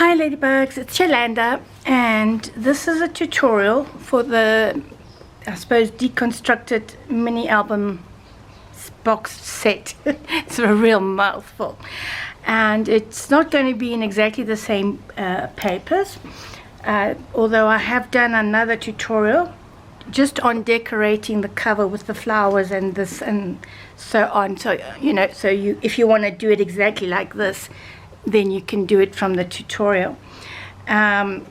Hi Ladybugs, it's Yolanda, and this is a tutorial for the, I suppose, deconstructed mini album box set. It's a real mouthful, and it's not going to be in exactly the same papers, although I have done another tutorial just on decorating the cover with the flowers and this and so on. So if you want to do it exactly like this, then you can do it from the tutorial. I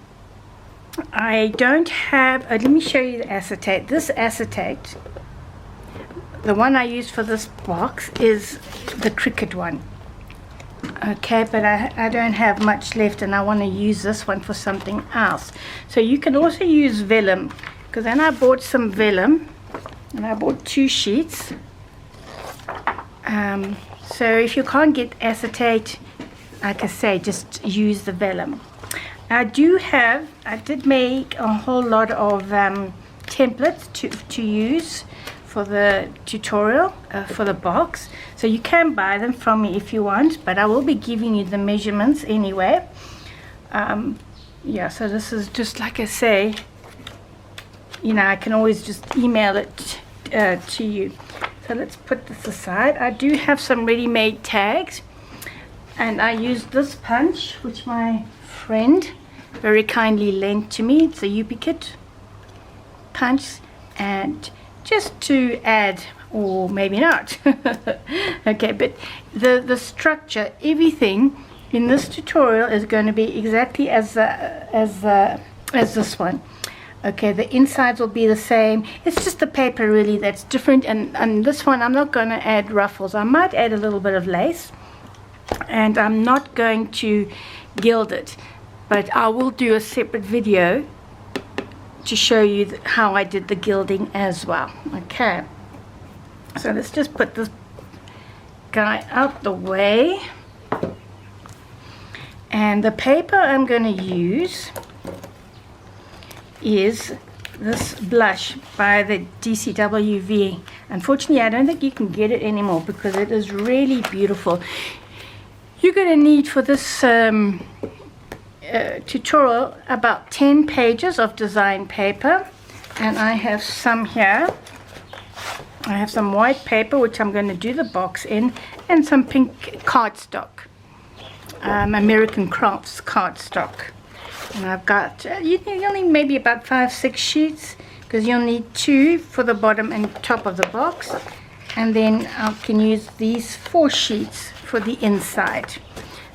don't have, let me show you the acetate. This acetate, the one I use for this box, is the Cricut one. Okay, but I don't have much left, and I want to use this one for something else. So you can also use vellum, because then I bought some vellum, and I bought 2 sheets. So if you can't get acetate, like I say, just use the vellum. I did make a whole lot of templates to use for the tutorial, for the box. So you can buy them from me if you want, but I will be giving you the measurements anyway. Yeah, so this is just, like I say, I can always just email it to you. So let's put this aside. I do have some ready-made tags, and I used this punch, which my friend very kindly lent to me. It's a Ubikit punch, and just to add, or maybe not. Okay, but the structure, everything in this tutorial is going to be exactly as this one. Okay, the insides will be the same. It's just the paper really that's different, and this one I'm not going to add ruffles. I might add a little bit of lace, and I'm not going to gild it, but I will do a separate video to show you how I did the gilding as well. Okay, so let's just put this guy out the way, and the paper I'm going to use is this blush by the DCWV. Unfortunately, I don't think you can get it anymore because it is really beautiful. You're going to need for this tutorial about 10 pages of design paper, and I have some here. I have some white paper, which I'm going to do the box in, and some pink cardstock, American Crafts cardstock. And I've got, you'll need maybe about 5-6 sheets, because you'll need 2 for the bottom and top of the box, and then I can use these 4 sheets for the inside.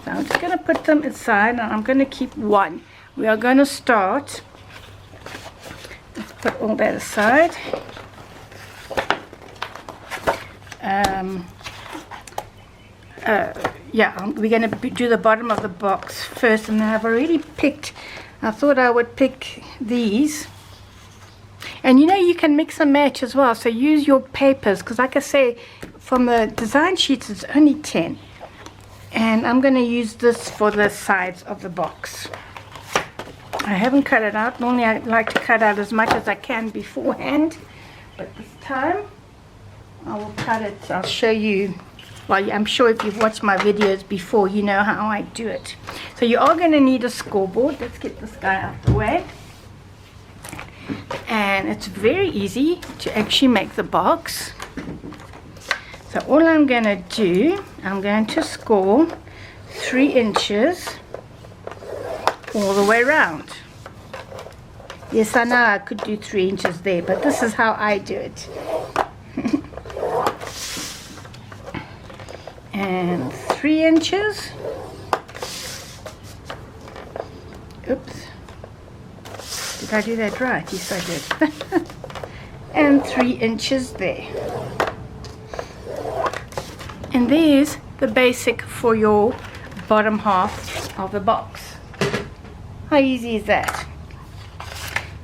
So I'm just going to put them aside, and I'm going to keep 1. We are going to start, let's put all that aside. Yeah, we're going to do the bottom of the box first, and I've already picked, I thought I would pick these. And you can mix and match as well, so use your papers, because like I say, from the design sheets it's only 10. And I'm going to use this for the sides of the box. I haven't cut it out. Normally I like to cut out as much as I can beforehand, but this time I will cut it. I'll show you. Well, I'm sure if you've watched my videos before, you know how I do it. So you are going to need a scoreboard. Let's get this guy out the way. And it's very easy to actually make the box. So all I'm going to do, I'm going to score 3 inches all the way around. Yes, I know I could do 3 inches there, but this is how I do it. And 3 inches. Oops. Did I do that right? Yes, I did. And 3 inches there. And there's the basic for your bottom half of the box. How easy is that?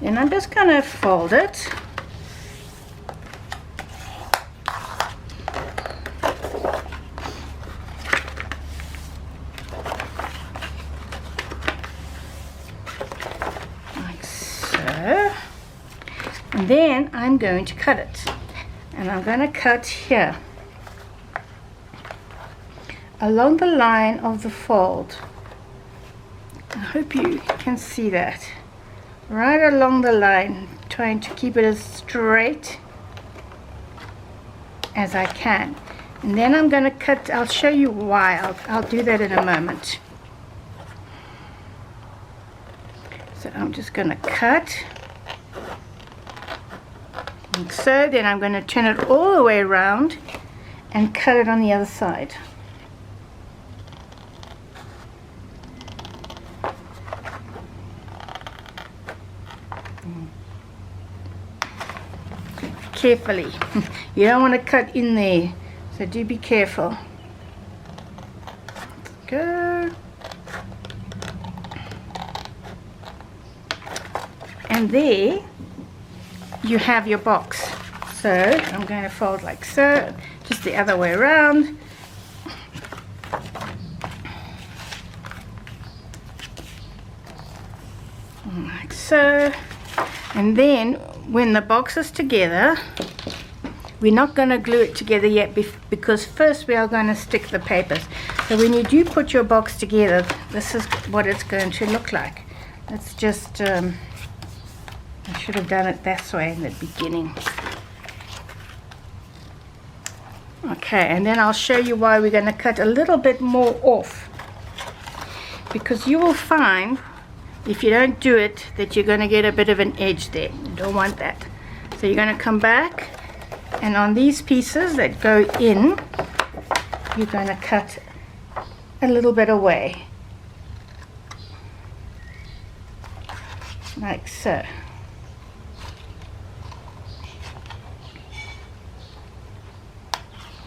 Then I'm just going to fold it. Like so. And then I'm going to cut it. And I'm going to cut here, along the line of the fold. I hope you can see that. Right along the line, trying to keep it as straight as I can. And then I'm going to cut. I'll show you why. I'll do that in a moment. So I'm just going to cut. Like so. Then I'm going to turn it all the way around and cut it on the other side. Carefully. You don't want to cut in there, so do be careful. Let's go. And there you have your box. So I'm going to fold like so, just the other way around. Like so. And then when the box is together, we're not going to glue it together yet because first we are going to stick the papers. So when you do put your box together, this is what it's going to look like. Let's just, I should have done it this way in the beginning. Okay, and then I'll show you why we're going to cut a little bit more off. Because you will find, if you don't do it, that you're going to get a bit of an edge there. You don't want that. So you're going to come back, and on these pieces that go in, you're going to cut a little bit away. Like so.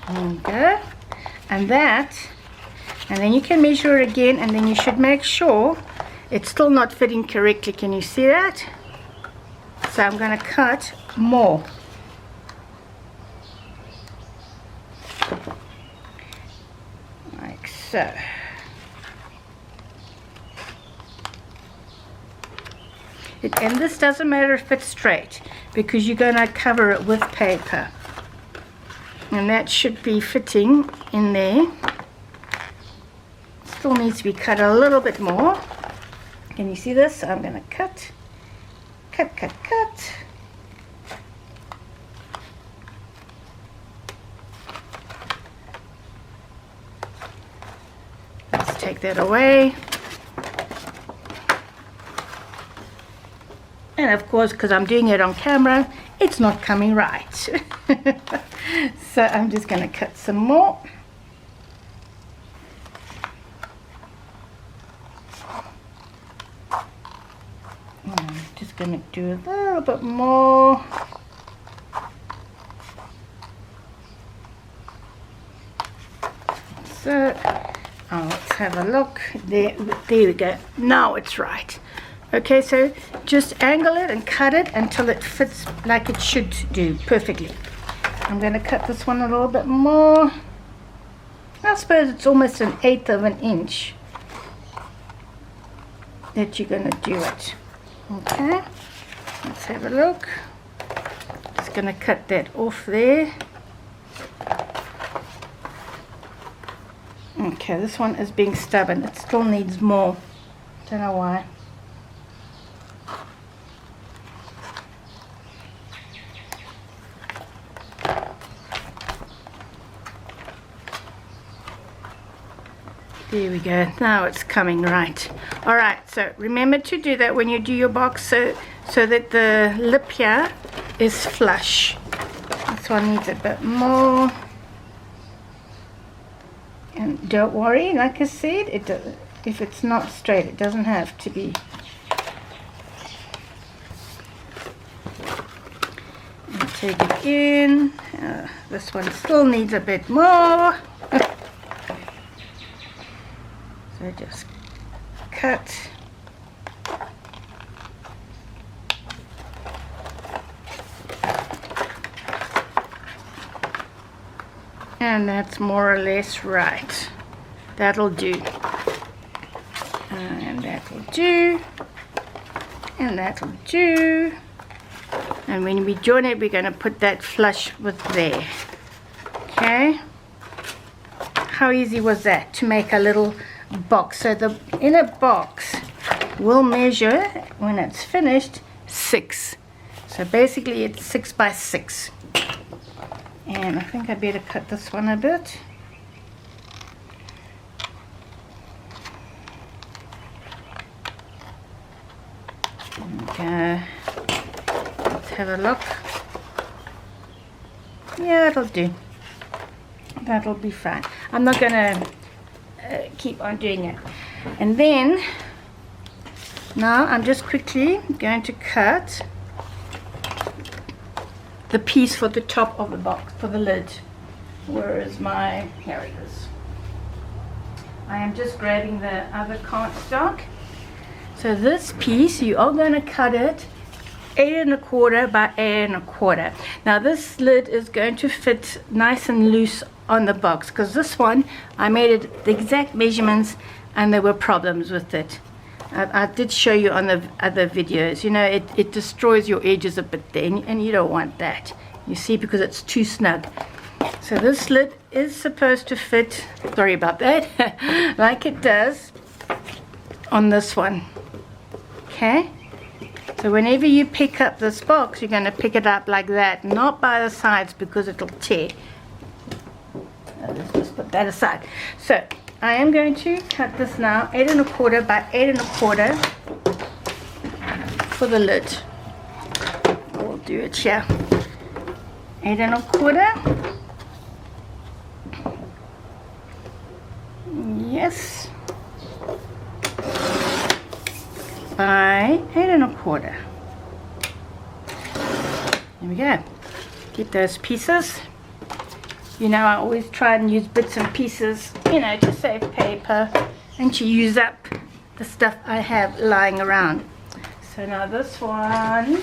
There we go. And that, and then you can measure it again, and then you should make sure it's still not fitting correctly. Can you see that? So I'm going to cut more. Like so. And this doesn't matter if it's straight, because you're going to cover it with paper. And that should be fitting in there. Still needs to be cut a little bit more. Can you see this? I'm going to cut. Let's take that away. And of course, because I'm doing it on camera, it's not coming right. So I'm just going to cut some more. I'm just going to do a little bit more. So, let's have a look. There we go. Now it's right. Okay, so just angle it and cut it until it fits like it should do perfectly. I'm going to cut this one a little bit more. I suppose it's almost 1/8 of an inch that you're going to do it. Okay, let's have a look. Just going to cut that off there. Okay, this one is being stubborn. It still needs more. Don't know why. There we go. Now it's coming right. All right, so remember to do that when you do your box, so that the lip here is flush. This one needs a bit more. And don't worry, like I said, if it's not straight, it doesn't have to be. And take it in. This one still needs a bit more. So just cut. And that's more or less right. That'll do. And that'll do. And that'll do. And when we join it, we're going to put that flush with there. Okay? How easy was that to make a little box? So in a box, will measure, when it's finished, 6. So basically it's 6 by 6. And I think I better cut this one a bit. Okay, let's have a look. Yeah, it'll do. That'll be fine. I'm not gonna keep on doing it. And then now I'm just quickly going to cut the piece for the top of the box, for the lid. Where is my, here it is. I am just grabbing the other cardstock. So this piece, you are going to cut it 8 1/4 by 8 1/4. Now this lid is going to fit nice and loose on the box, because this one I made it the exact measurements and there were problems with it. I did show you on the other videos, you know, it destroys your edges a bit there, and you don't want that, you see, because it's too snug. So this lid is supposed to fit, sorry about that, like it does on this one. Okay, so whenever you pick up this box, you're going to pick it up like that, not by the sides, because it'll tear. Let's just put that aside. So I am going to cut this now 8 1/4 by 8 1/4 for the lid. We'll do it here. 8 1/4. Yes. By 8 1/4. There we go. Get those pieces. You know, I always try and use bits and pieces, you know, to save paper and to use up the stuff I have lying around. So now this one,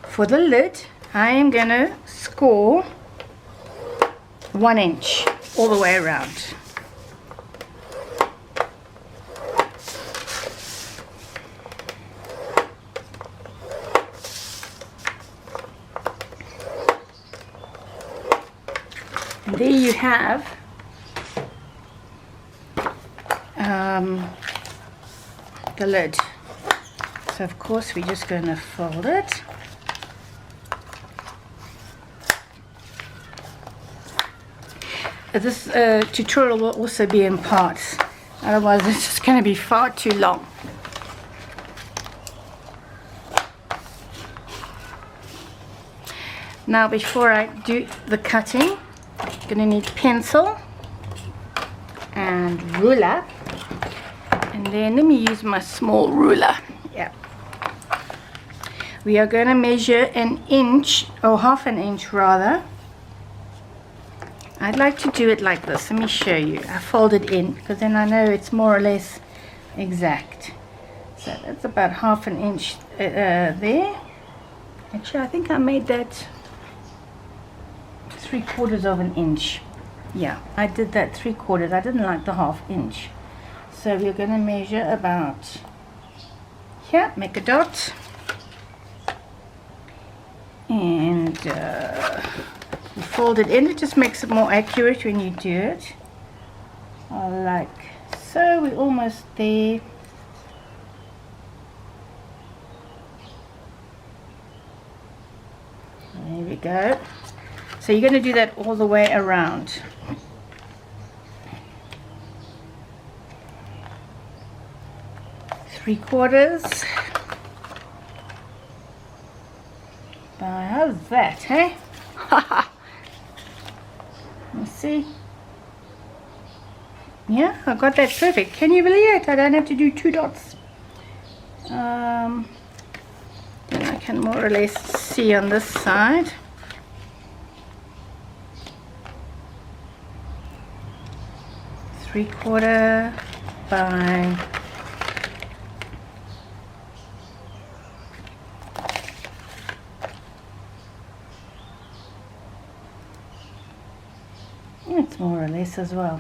for the lid, I am going to score 1 inch all the way around. And there you have the lid. So of course we're just going to fold it. This tutorial will also be in parts, otherwise it's just going to be far too long. Now before I do the cutting, I'm going to need pencil and ruler, and then let me use my small ruler. Yeah, we are going to measure 1 inch, or half an inch rather. I'd like to do it like this. Let me show you. I fold it in because then I know it's more or less exact. So that's about half an inch there. Actually, I think I made that 3/4 of an inch. Yeah, I did that 3/4. I didn't like the half inch. So we're going to measure about here, make a dot, and you fold it in. It just makes it more accurate when you do it. Like so. We're almost there. There we go. So you're going to do that all the way around. Three-quarters. How's that, hey? Let's see. Yeah, I got that perfect. Can you believe it? I don't have to do 2 dots. Then I can more or less see on this side. Three-quarter by it's more or less as well.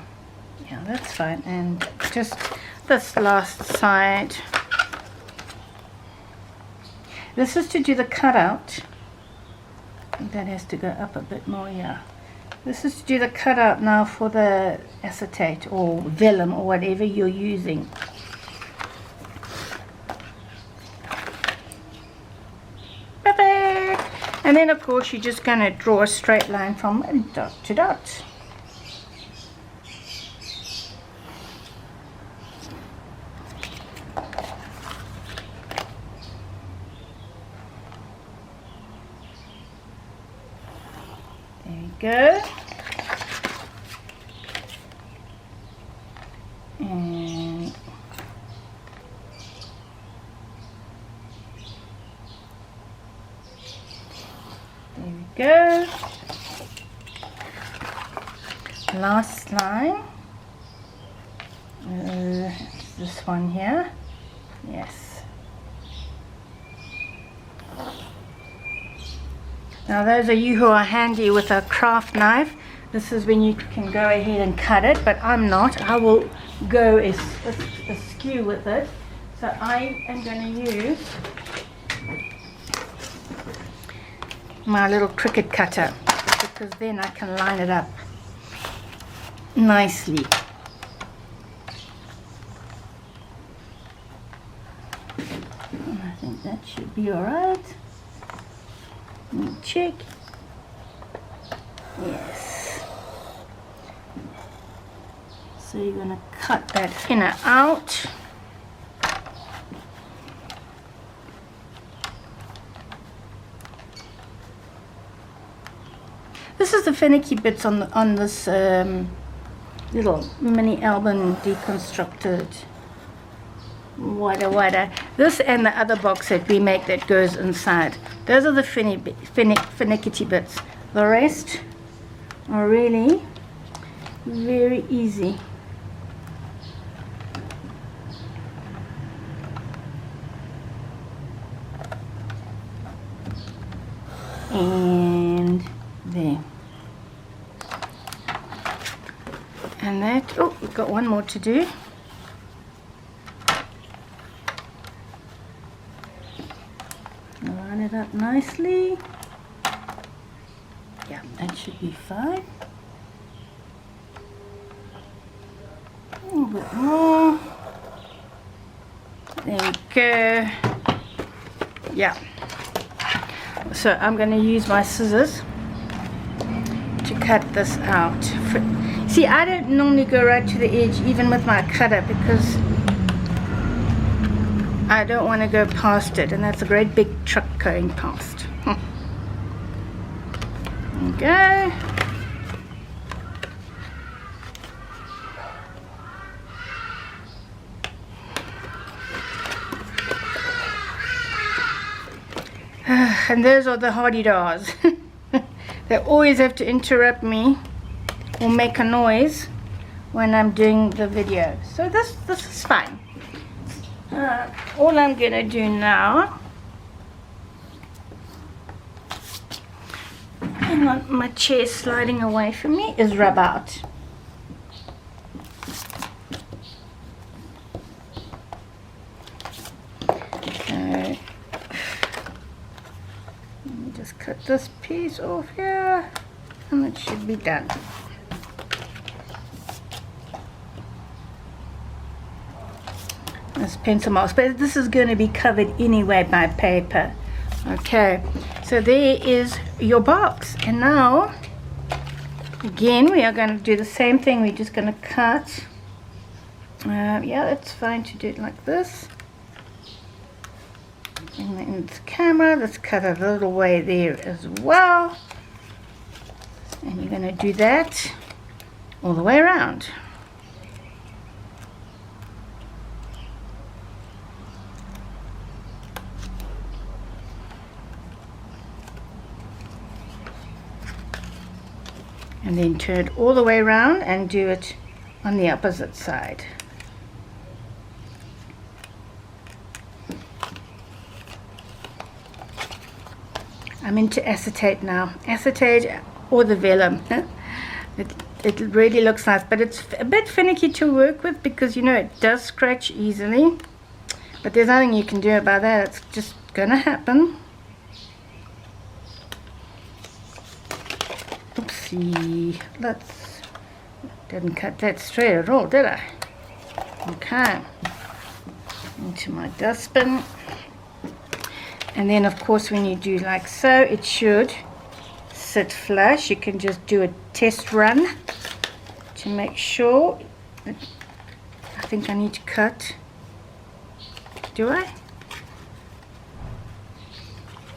Yeah, that's fine. And just this last side. This is to do the cutout. I think that has to go up a bit more, yeah. This is to do the cutout now for the acetate or vellum or whatever you're using. And then of course you're just going to draw a straight line from dot to dot. There you go. And there we go. Last line. It's this one here. Yes. Now those of you who are handy with a craft knife, this is when you can go ahead and cut it, but I'm not. I will go askew with it. So I am going to use my little Cricut cutter, because then I can line it up nicely. And I think that should be alright. Let me check. Yes. So you're going to cut that inner out. This is the finicky bits on this little mini album deconstructed. Wada. This and the other box that we make that goes inside. Those are the finicky bits. The rest are really very easy. And there. And that, oh, we've got one more to do. Line it up nicely. Yeah, that should be fine. A little bit more. There we go. Yeah. So I'm going to use my scissors to cut this out. See, I don't normally go right to the edge even with my cutter, because I don't want to go past it, and that's a great big truck going past. There we go. And those are the hardy-dars. They always have to interrupt me or make a noise when I'm doing the video. So this is fine. All I'm going to do now, hang on, my chair sliding away from me, is rub out. Okay. Let me just cut this piece off here, and it should be done. This pencil marks, but this is going to be covered anyway by paper. Okay, so there is your box, and now again we are going to do the same thing. We're just going to cut. Yeah, it's fine to do it like this. In the camera, let's cut a little way there as well, and you're going to do that all the way around. And then turn it all the way around and do it on the opposite side. I'm into acetate now. Acetate or the vellum. It really looks nice, but it's a bit finicky to work with because, you know, it does scratch easily. But there's nothing you can do about that. It's just gonna happen. Oopsie. Didn't cut that straight at all, did I? Okay. Into my dustbin. And then of course when you do like so, it should sit flush. You can just do a test run to make sure. I think I need to cut. Do I?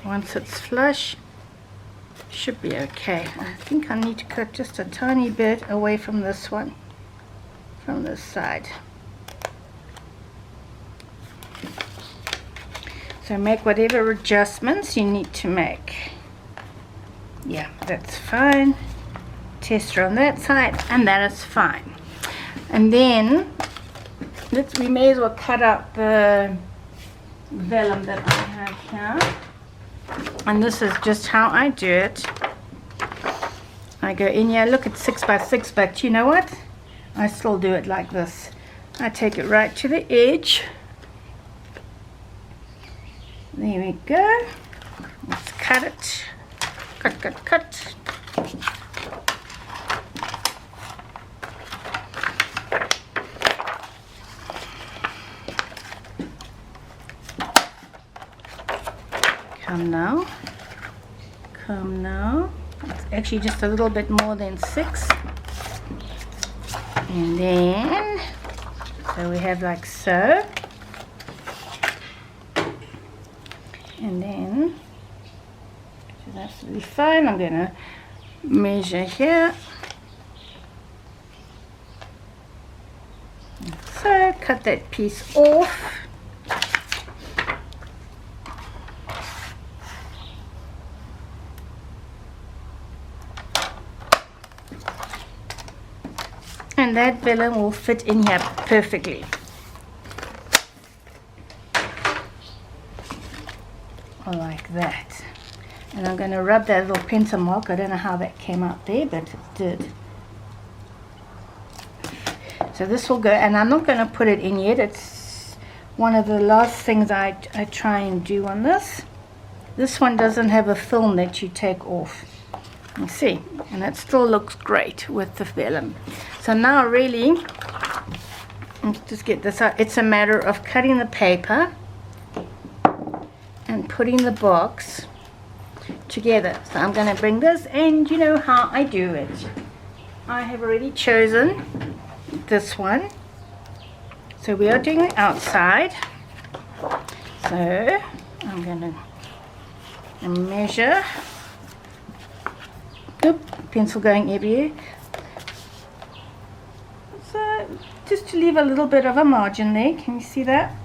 Once it's flush, should be okay. I think I need to cut just a tiny bit away from this one, from this side. So make whatever adjustments you need to make. Yeah, that's fine. Tester on that side, and that is fine. And then we may as well cut out the vellum that I have here. And this is just how I do it. I go in here, look at 6 by 6, but you know what? I still do it like this. I take it right to the edge. There we go. Let's cut it. Cut, cut, cut. Come now. Come now. It's actually just a little bit more than 6. And then, so we have like so. And then, which is absolutely fine, I'm going to measure here. So, cut that piece off. And that vellum will fit in here perfectly. Like that. And I'm going to rub that little pencil mark. I don't know how that came out there, but it did. So this will go, and I'm not going to put it in yet. It's one of the last things I try and do on this. This one doesn't have a film that you take off. You see, and it still looks great with the vellum. So now really, let's just get this out. It's a matter of cutting the paper and putting the box together. So I'm going to bring this, and you know how I do it. I have already chosen this one. So we are doing the outside. So I'm going to measure. Oop, pencil going everywhere. So just to leave a little bit of a margin there. Can you see that?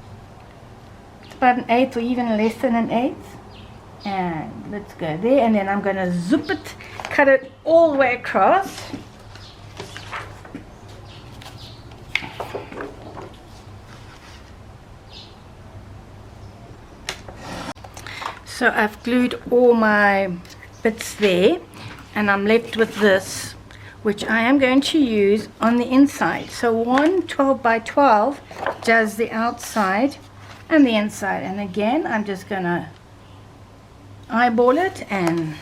It's about 1/8 or even less than 1/8. And let's go there, and then I'm going to zip it, cut it all the way across. So I've glued all my bits there, and I'm left with this, which I am going to use on the inside. So one 12 by 12 does the outside and the inside, and again I'm just going to eyeball it and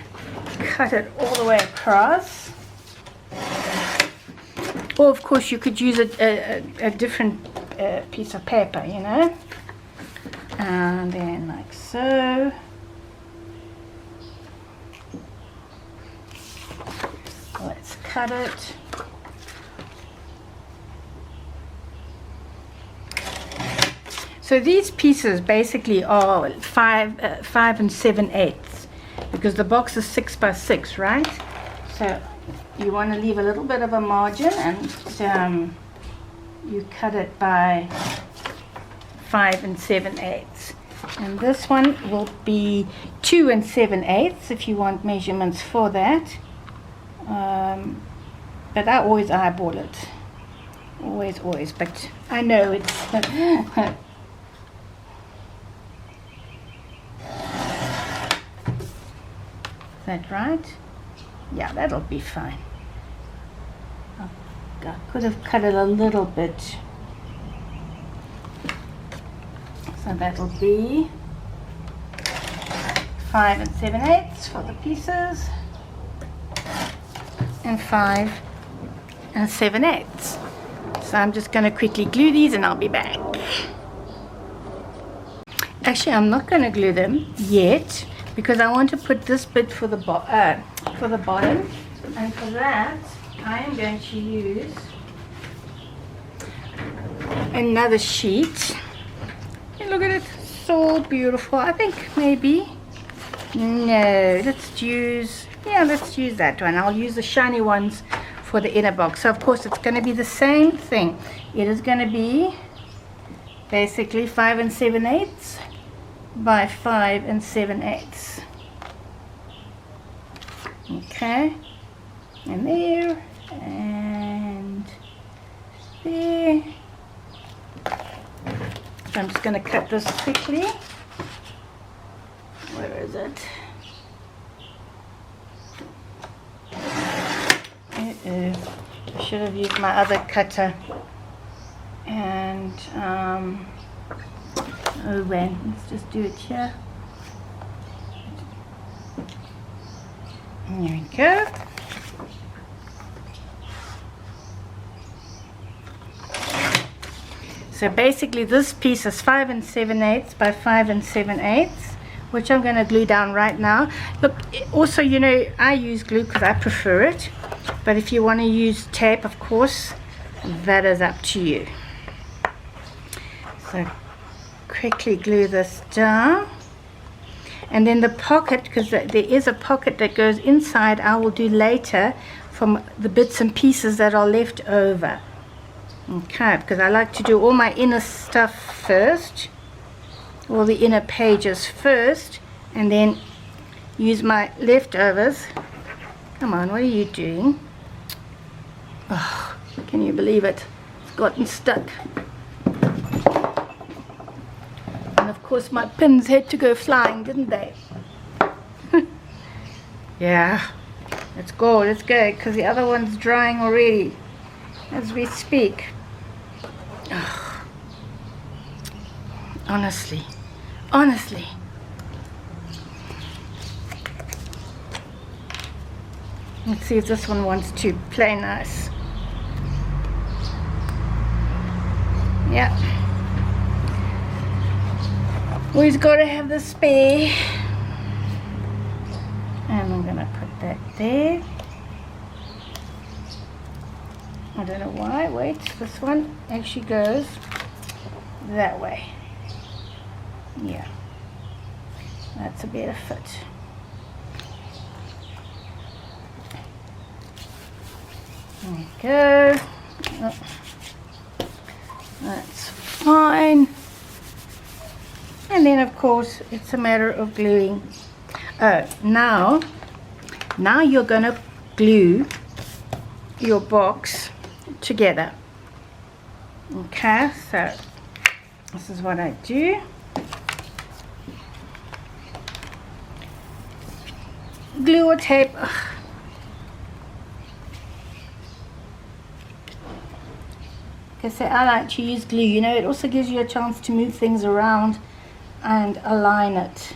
cut it all the way across. Or of course you could use a different piece of paper, you know, and then like so. Let's cut it. So these pieces basically are 5 and 7/8, because the box is 6 by 6, right? So you want to leave a little bit of a margin, and you cut it by 5 and 7/8. And this one will be 2 and 7/8 if you want measurements for that. But I always eyeball it. Always. But I know it's... Is that right? Yeah, that'll be fine. I could have cut it a little bit. So that'll be 5 and 7/8 for the pieces, and 5 and 7/8. So I'm just going to quickly glue these, and I'll be back. Actually, I'm not going to glue them yet because I want to put this bit for the bottom, and for that I am going to use another sheet. And look at it, so beautiful. I think maybe let's use that one. I'll use the shiny ones for the inner box. So of course it's going to be the same thing. It is going to be basically 5 7/8 by 5 7/8. Okay, and there and there. So I'm just going to cut this quickly. Where is it? I should have used my other cutter. And oh well, let's just do it here. There we go. So basically this piece is 5 7/8 by 5 7/8, which I'm going to glue down right now. Look, also, you know, I use glue because I prefer it, but if you want to use tape, of course, that is up to you. So quickly glue this down, and then the pocket, because there is a pocket that goes inside, I will do later from the bits and pieces that are left over. Okay, because I like to do all my inner stuff first, all the inner pages first, and then use my leftovers. Come on, what are you doing? Oh, can you believe it? It's gotten stuck. And of course my pins had to go flying, didn't they? Yeah, let's go, because the other one's drying already as we speak. Oh, honestly. Let's see if this one wants to play nice. Yeah. Always got to have the spare. And I'm going to put that there. I don't know why. Wait, this one actually goes that way. Yeah, that's a better fit. There we go. Oh, that's fine. And then of course it's a matter of gluing. Now you're going to glue your box together. Okay, so this is what I do. Glue or tape. Because I like to use glue, you know, it also gives you a chance to move things around and align it.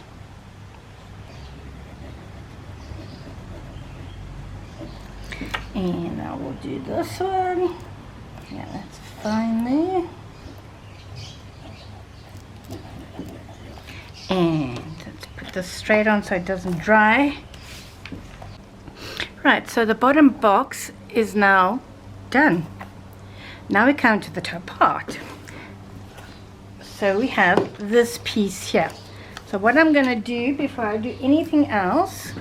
And I will do this one. Yeah, that's fine there. And let's put this straight on so it doesn't dry. Right, so the bottom box is now done. Now we come to the top part. So we have this piece here. So what I'm going to do before I do anything else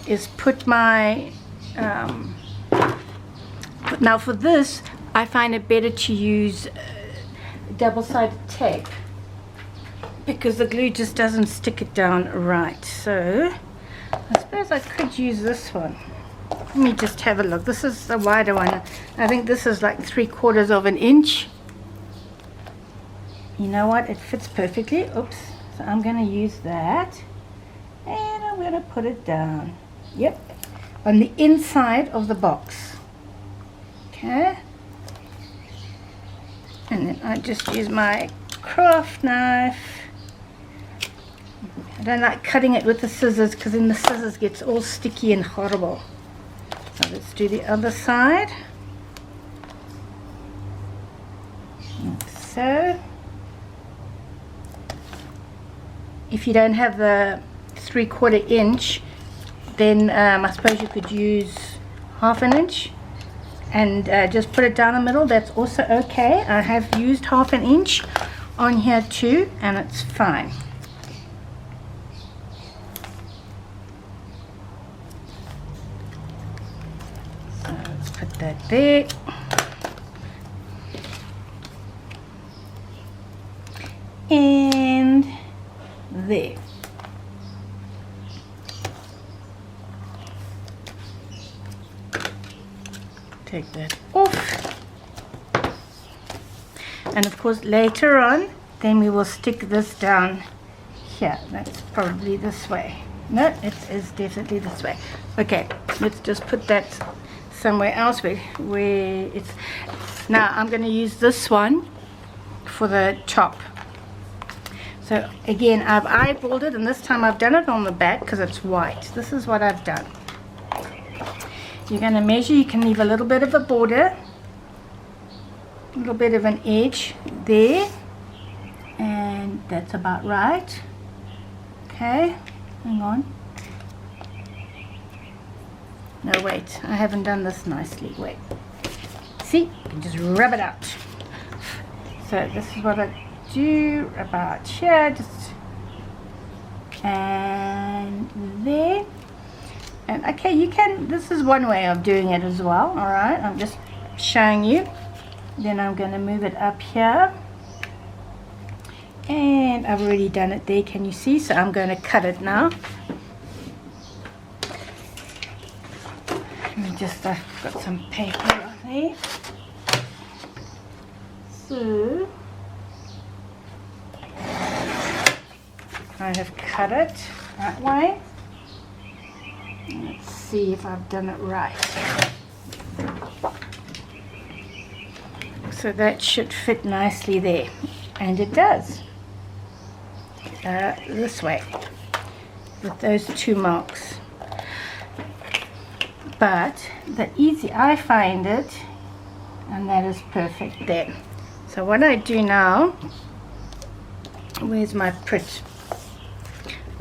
is put my now for this I find it better to use double-sided tape because the glue just doesn't stick it down right. So I suppose I could use this one. Let me just have a look. This is the wider one. I think this is like 3/4 of an inch. You know what? It fits perfectly. Oops. So I'm going to use that. And I'm going to put it down. Yep. On the inside of the box. Okay. And then I just use my craft knife. I don't like cutting it with the scissors because then the scissors gets all sticky and horrible. So let's do the other side. Like so. if you don't have the 3/4 inch, then I suppose you could use 1/2 inch and just put it down the middle. That's also okay. I have used 1/2 inch on here too, and it's fine. So let's put that there. And there. Take that off. And of course later on, then we will stick this down here. That's probably this way. No, it is definitely this way. Okay, let's just put that somewhere else where it's. Now I'm going to use this one for the top. So again, I've eyeballed it, and this time I've done it on the back because it's white. This is what I've done. You're going to measure. You can leave a little bit of a border, a little bit of an edge there, and that's about right. Okay, hang on. No, wait, I haven't done this nicely. Wait, see, you can just rub it out. So this is what I do about here, just and there. And okay, you can, this is one way of doing it as well. All right, I'm just showing you. Then I'm going to move it up here, and I've already done it there, can you see? So I'm going to cut it now. Let me just, I've got some paper on there. So I have cut it that way. Let's see if I've done it right. So that should fit nicely there, and it does. This way, with those 2 marks. But the easy I find it, and that is perfect there. So what I do now, where's my print?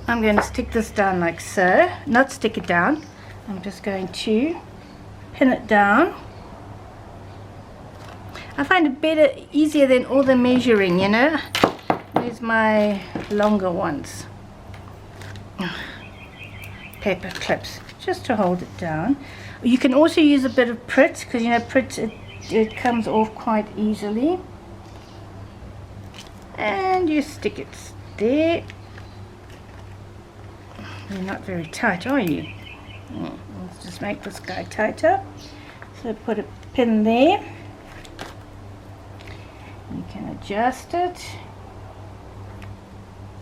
I'm going to stick this down like so. Not stick it down. I'm just going to pin it down. I find it better, easier than all the measuring, you know. There's my longer ones. Paper clips, just to hold it down. You can also use a bit of Pritt, because you know Pritt, it comes off quite easily. And you stick it there. You're not very tight, are you? Let's just make this guy tighter. So put a pin there. You can adjust it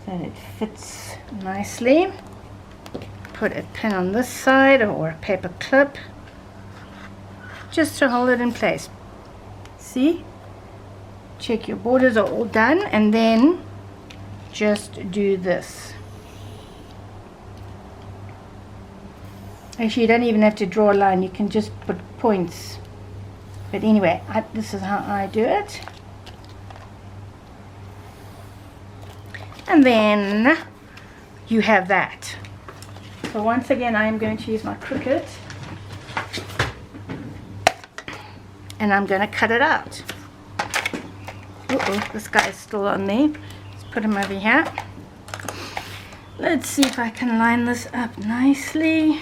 so that it fits nicely. Put a pin on this side or a paper clip just to hold it in place. See? Check your borders are all done, and then just do this. Actually, you don't even have to draw a line, you can just put points. But anyway, this is how I do it. And then you have that. So once again, I am going to use my Cricut, and I'm going to cut it out. Uh-oh, this guy is still on there. Let's put him over here. Let's see if I can line this up nicely.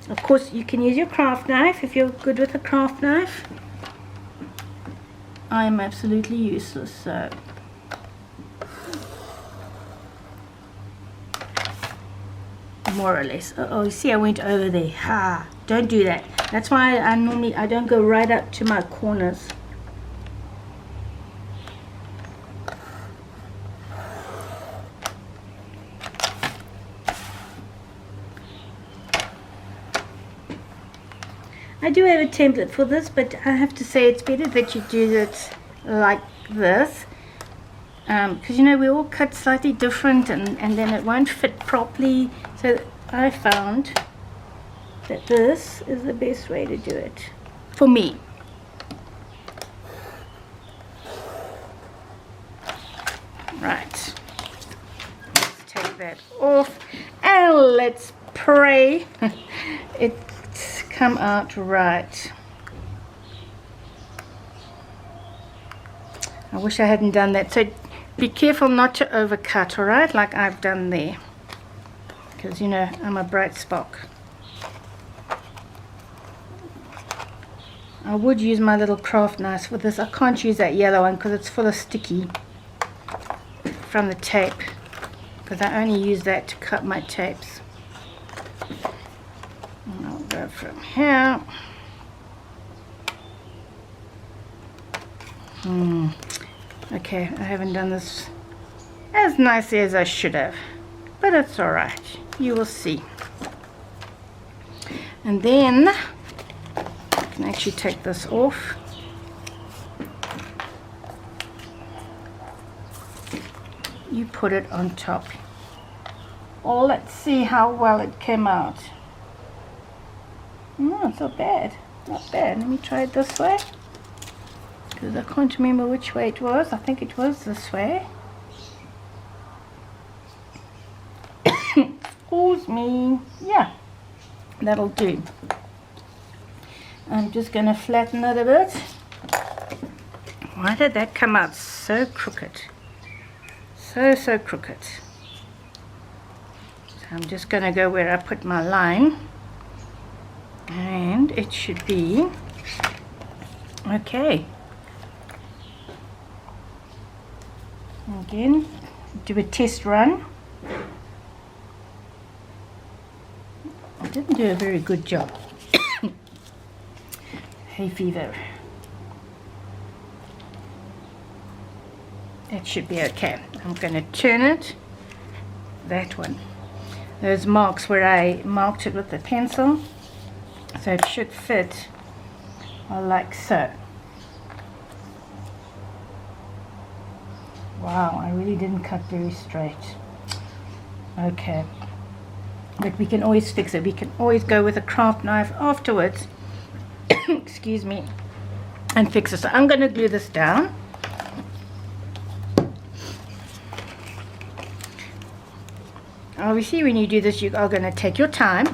Of course, you can use your craft knife if you're good with a craft knife. I am absolutely useless, so more or less. Oh, you see I went over there. Ha! Don't do that. That's why I don't go right up to my corners. I do have a template for this, but I have to say it's better that you do it like this, because you know we all cut slightly different, and then it won't fit properly. So I found that this is the best way to do it for me. Right, that off, and let's pray it's come out right. I wish I hadn't done that. So be careful not to overcut, all right, like I've done there, because you know I'm a bright spark. I would use my little craft knife for this. I can't use that yellow one because it's full of sticky from the tape, because I only use that to cut my tapes. And I'll go from here. Okay, I haven't done this as nicely as I should have, but it's alright, you will see. And then I can actually take this off. You put it on top. Oh, let's see how well it came out. No, it's not bad, not bad. Let me try it this way, because I can't remember which way it was. I think it was this way. Excuse me. Yeah, that'll do. I'm just going to flatten it a bit. Why did that come out so crooked? So crooked. So I'm just going to go where I put my line, and it should be okay. Again, do a test run. I didn't do a very good job. Hay fever. That should be okay. I'm going to turn it. That one. Those marks where I marked it with the pencil. So it should fit like so. Wow, I really didn't cut very straight. Okay. But we can always fix it. We can always go with a craft knife afterwards. Excuse me. And fix it. So I'm going to glue this down. Obviously, when you do this, you are going to take your time.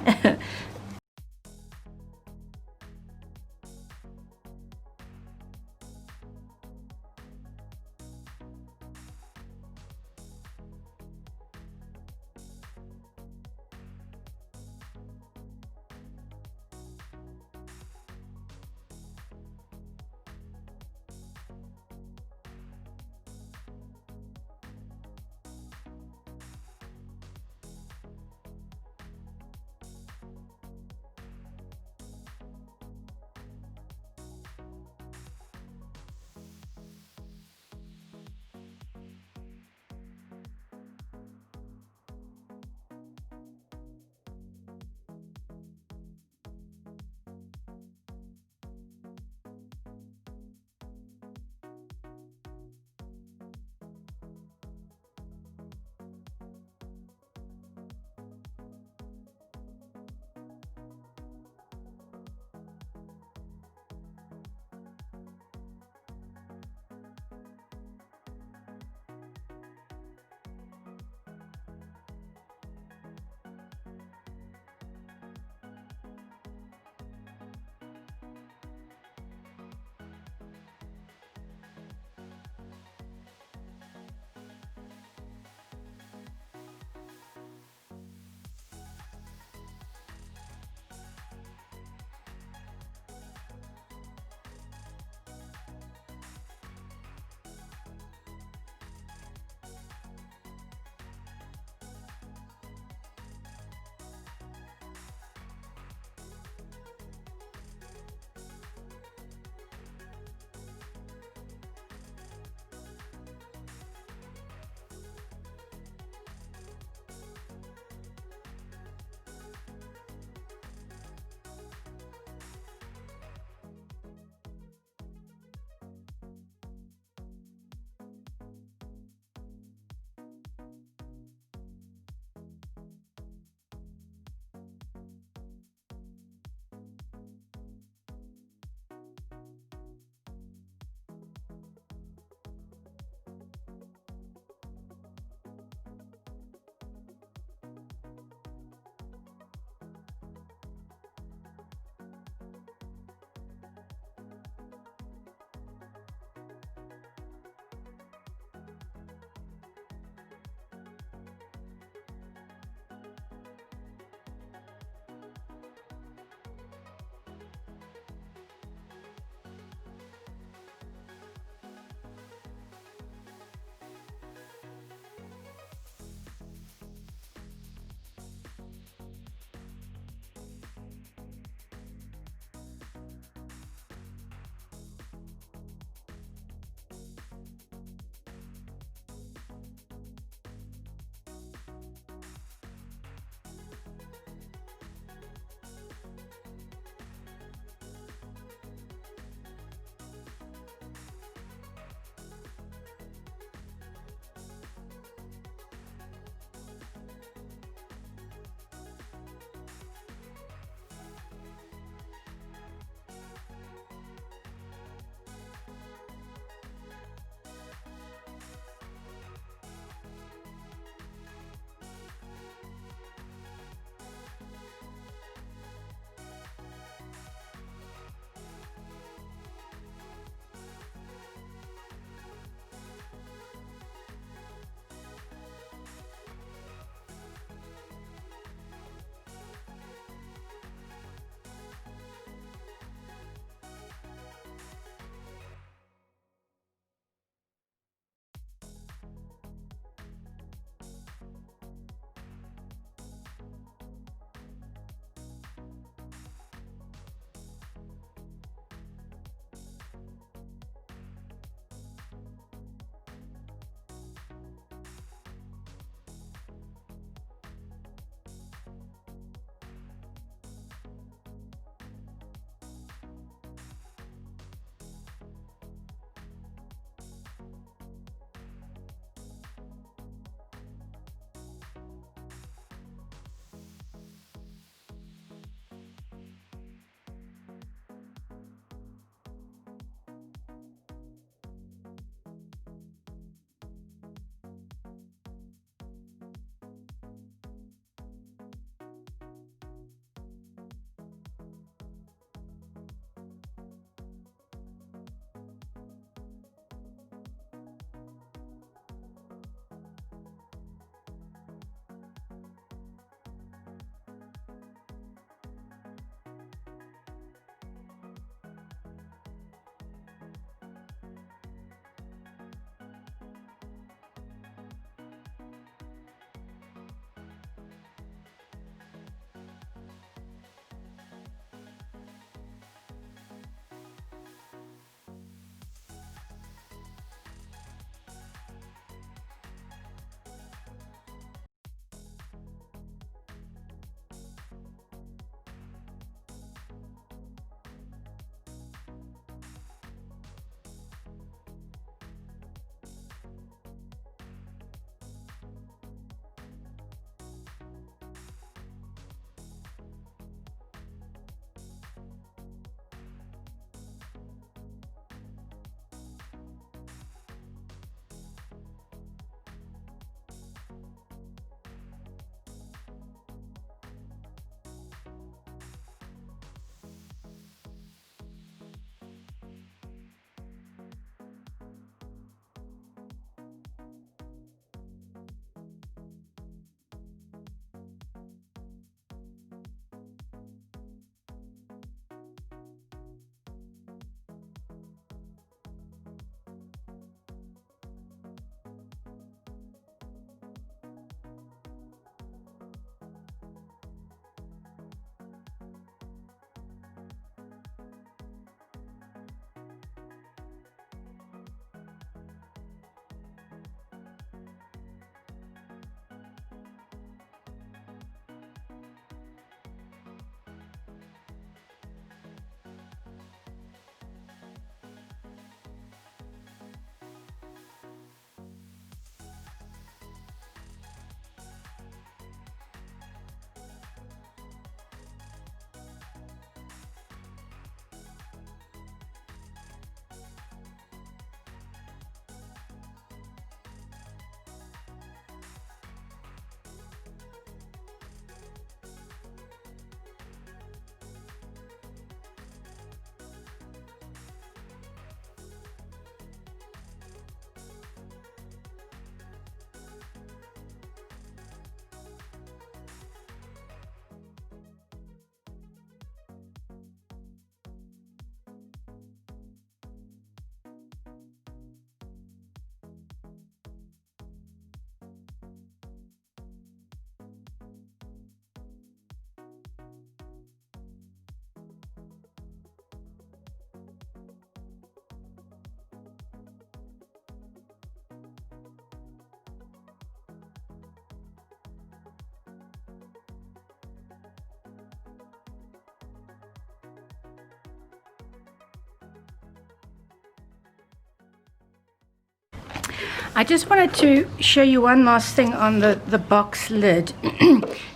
I just wanted to show you one last thing on the box lid,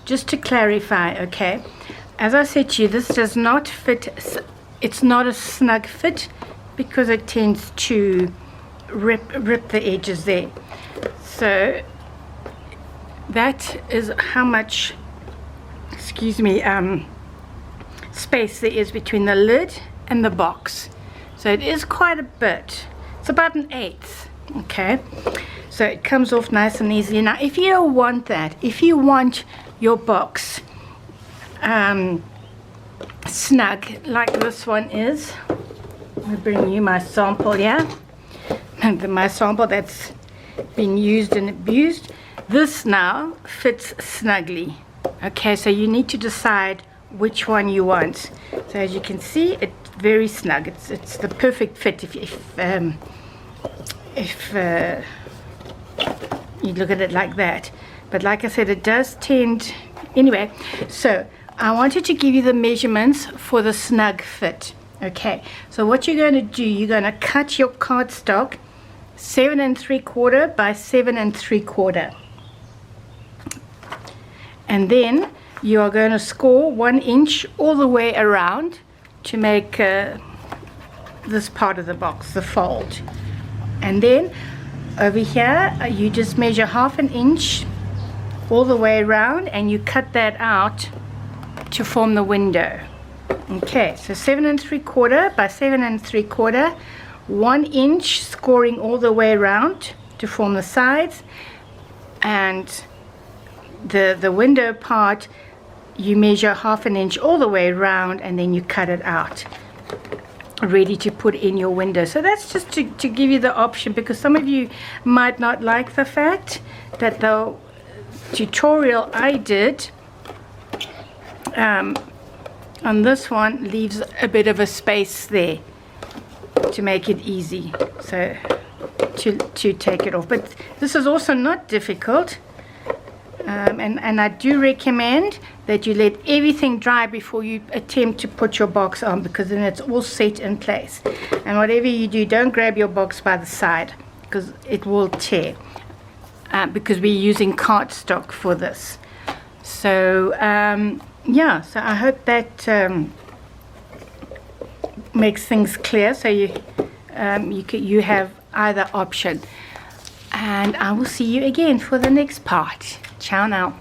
just to clarify, okay? As I said to you, this does not fit, it's not a snug fit because it tends to rip the edges there. So that is how much, excuse me, space there is between the lid and the box. So it is quite a bit. It's about 1/8, okay? So it comes off nice and easily. Now if you don't want that, if you want your box snug like this one is, I'll bring you my sample here. And my sample that's been used and abused. This now fits snugly. Okay, so you need to decide which one you want. So as you can see, it's very snug. It's the perfect fit if you look at it like that. But like I said, it does tend anyway. So I wanted to give you the measurements for the snug fit. Okay, so what you're going to do, you're going to cut your cardstock 7 3/4 by 7 3/4, and then you are going to score 1 inch all the way around to make this part of the box, the fold. And then over here you just measure 1/2 inch all the way around, and you cut that out to form the window. Okay, so 7 3/4 by 7 3/4, 1 inch scoring all the way around to form the sides, and the window part you measure 1/2 inch all the way around, and then you cut it out ready to put in your window. So that's just to give you the option, because some of you might not like the fact that the tutorial I did on this one leaves a bit of a space there to make it easy, so to take it off. But this is also not difficult, and I do recommend that you let everything dry before you attempt to put your box on, because then it's all set in place. And whatever you do, don't grab your box by the side, because it will tear, because we're using cardstock for this. So yeah, so I hope that makes things clear. So you have either option, and I will see you again for the next part. Ciao now.